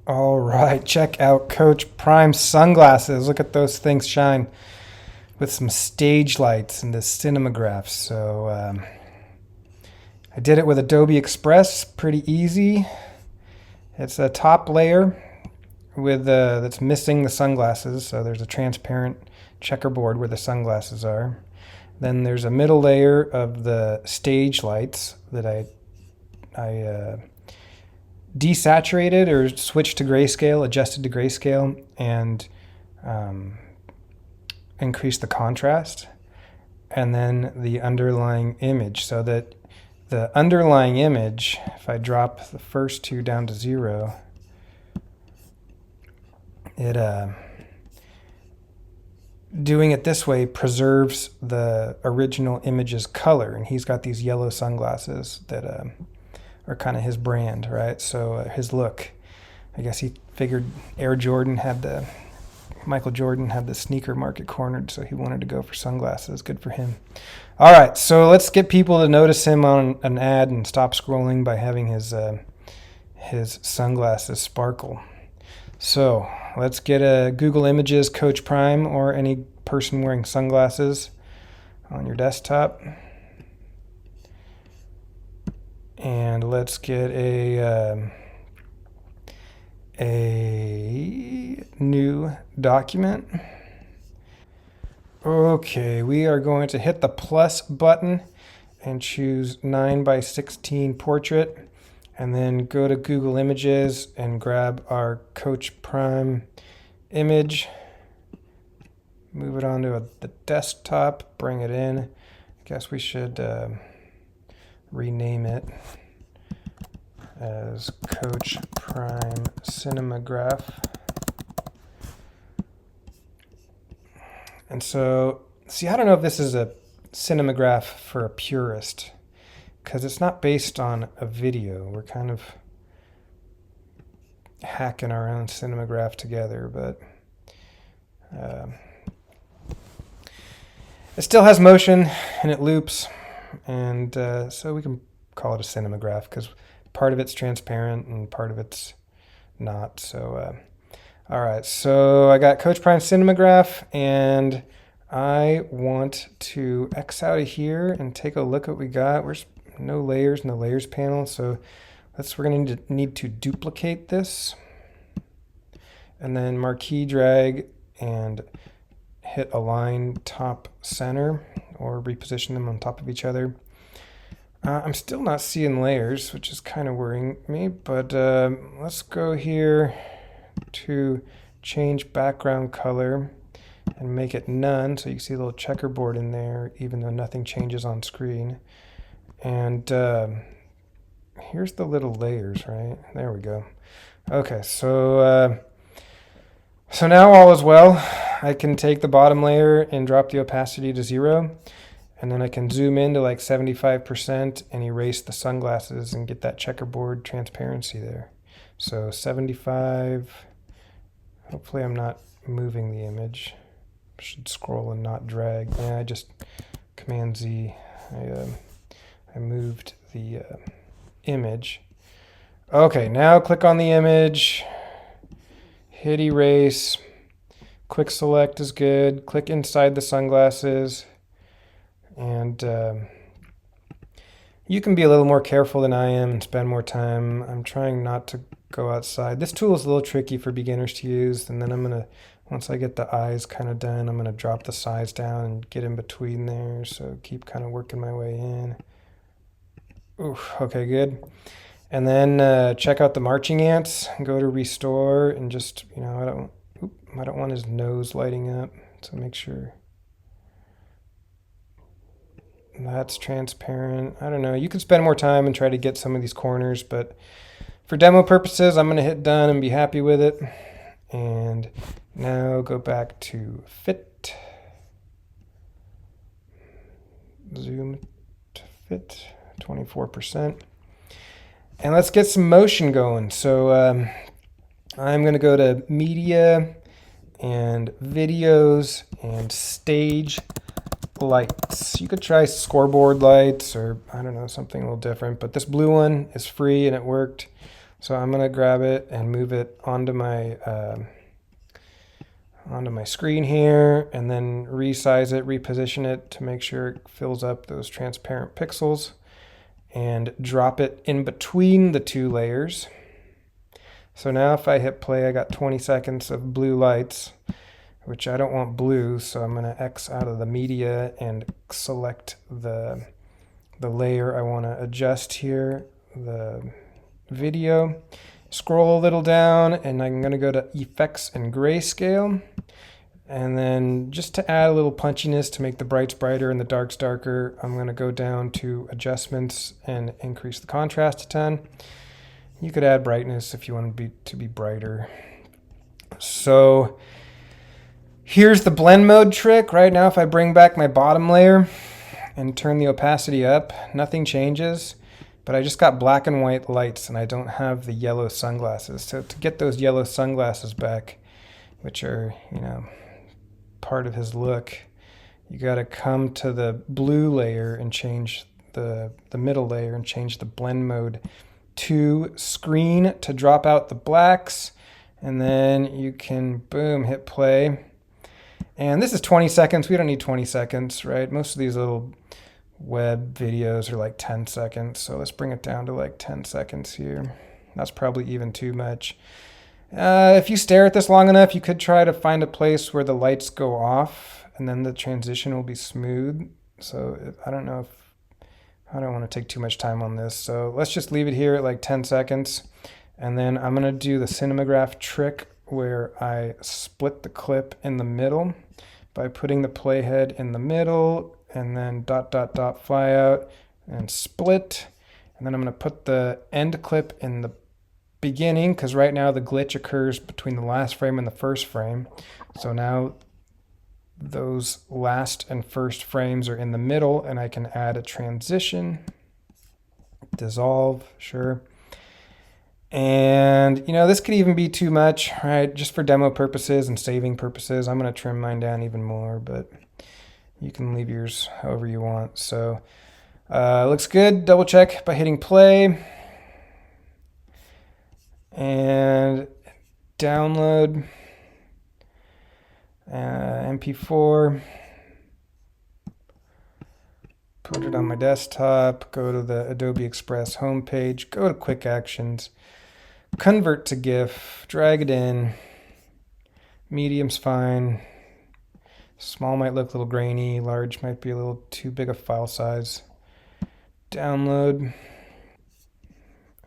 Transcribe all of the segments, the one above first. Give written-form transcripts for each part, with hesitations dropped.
All right, check out Coach Prime sunglasses. Look at those things shine with some stage lights and the Cinemagraph. So I did it with Adobe Express, pretty easy. It's a top layer with that's missing the sunglasses. So there's a transparent checkerboard where the sunglasses are. Then there's a middle layer of the stage lights that I desaturated or switched to grayscale, adjusted to grayscale, and increased the contrast. And then the underlying image, so that the underlying image, if I drop the first two down to 0, it doing it this way preserves the original image's color. And he's got these yellow sunglasses that are kind of his brand, right? So his look, I guess he figured Michael Jordan had the sneaker market cornered, so he wanted to go for sunglasses. Good for him. All right, so let's get people to notice him on an ad and stop scrolling by having his sunglasses sparkle. So let's get a Google Images Coach Prime or any person wearing sunglasses on your desktop. And let's get a new document. Okay, we are going to hit the plus button and choose 9:16 portrait, and then go to Google Images and grab our Coach Prime image, move it onto the desktop, bring it in. I guess we should rename it as Coach Prime Cinemagraph. And so, see, I don't know if this is a cinemagraph for a purist, because it's not based on a video. We're kind of hacking our own cinemagraph together, but it still has motion and it loops, and so we can call it a cinemagraph because part of it's transparent and part of it's not. So all right, so I got Coach Prime Cinemagraph, and I want to X out of here and take a look at what we got. There's no layers panel, so we're going to need to duplicate this, and then marquee drag and hit align top center, or reposition them on top of each other. I'm still not seeing layers, which is kind of worrying me, but let's go here to change background color and make it none, so you can see a little checkerboard in there even though nothing changes on screen. And here's the little layers, right? There we go. Okay, so now all is well. I can take the bottom layer and drop the opacity to 0, and then I can zoom in to like 75% and erase the sunglasses and get that checkerboard transparency there. So 75. Hopefully I'm not moving the image. Should scroll and not drag. Yeah, I just Command Z. I moved the image. Okay, now click on the image, hit erase, quick select is good, click inside the sunglasses, and you can be a little more careful than I am and spend more time. I'm trying not to go outside. This tool is a little tricky for beginners to use, and then once I get the eyes kind of done, I'm gonna drop the size down and get in between there, so keep kind of working my way in. Oof, okay, good. And then check out the marching ants, go to restore, and just, I don't want his nose lighting up, so make sure that's transparent. I don't know, you can spend more time and try to get some of these corners, but for demo purposes, I'm going to hit done and be happy with it. And now go back to fit, zoom to fit, 24%. And let's get some motion going. So I'm going to go to media and videos and stage lights. You could try scoreboard lights or I don't know, something a little different, but this blue one is free and it worked. So I'm going to grab it and move it onto my screen here, and then resize it, reposition it to make sure it fills up those transparent pixels, and drop it in between the two layers. So now if I hit play, I got 20 seconds of blue lights, which I don't want blue, so I'm going to X out of the media and select the layer I want to adjust here, the video. Scroll a little down, and I'm going to go to Effects and Grayscale. And then just to add a little punchiness to make the brights brighter and the darks darker, I'm going to go down to Adjustments and increase the contrast to 10. You could add brightness if you want to be brighter. So here's the blend mode trick. Right now, if I bring back my bottom layer and turn the opacity up, nothing changes. But I just got black and white lights, and I don't have the yellow sunglasses. So to get those yellow sunglasses back, which are, part of his look, you got to come to the blue layer and change the middle layer and change the blend mode to screen to drop out the blacks. And then you can, boom, hit play. And this is 20 seconds. We don't need 20 seconds, right? Most of these little web videos are like 10 seconds. So let's bring it down to like 10 seconds here. That's probably even too much. If you stare at this long enough, you could try to find a place where the lights go off and then the transition will be smooth. So I don't know if I don't want to take too much time on this. So let's just leave it here at like 10 seconds. And then I'm going to do the Cinemagraph trick where I split the clip in the middle by putting the playhead in the middle and then ... fly out and split. And then I'm going to put the end clip in the beginning, because right now the glitch occurs between the last frame and the first frame. So now those last and first frames are in the middle, and I can add a transition, dissolve, sure. And this could even be too much, right? Just for demo purposes and saving purposes, I'm going to trim mine down even more, but you can leave yours however you want. So looks good. Double check by hitting play and download MP4. Put it on my desktop, go to the Adobe Express homepage, go to Quick Actions, convert to GIF, drag it in. Medium's fine. Small might look a little grainy, large might be a little too big a file size. Download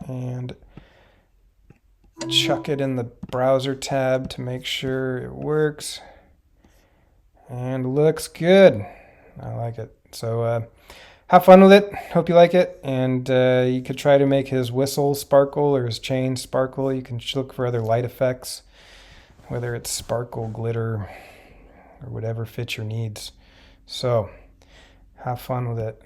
and chuck it in the browser tab to make sure it works. And looks good. I like it. So have fun with it. Hope you like it. And you could try to make his whistle sparkle or his chain sparkle. You can look for other light effects, whether it's sparkle, glitter, or whatever fits your needs. So have fun with it.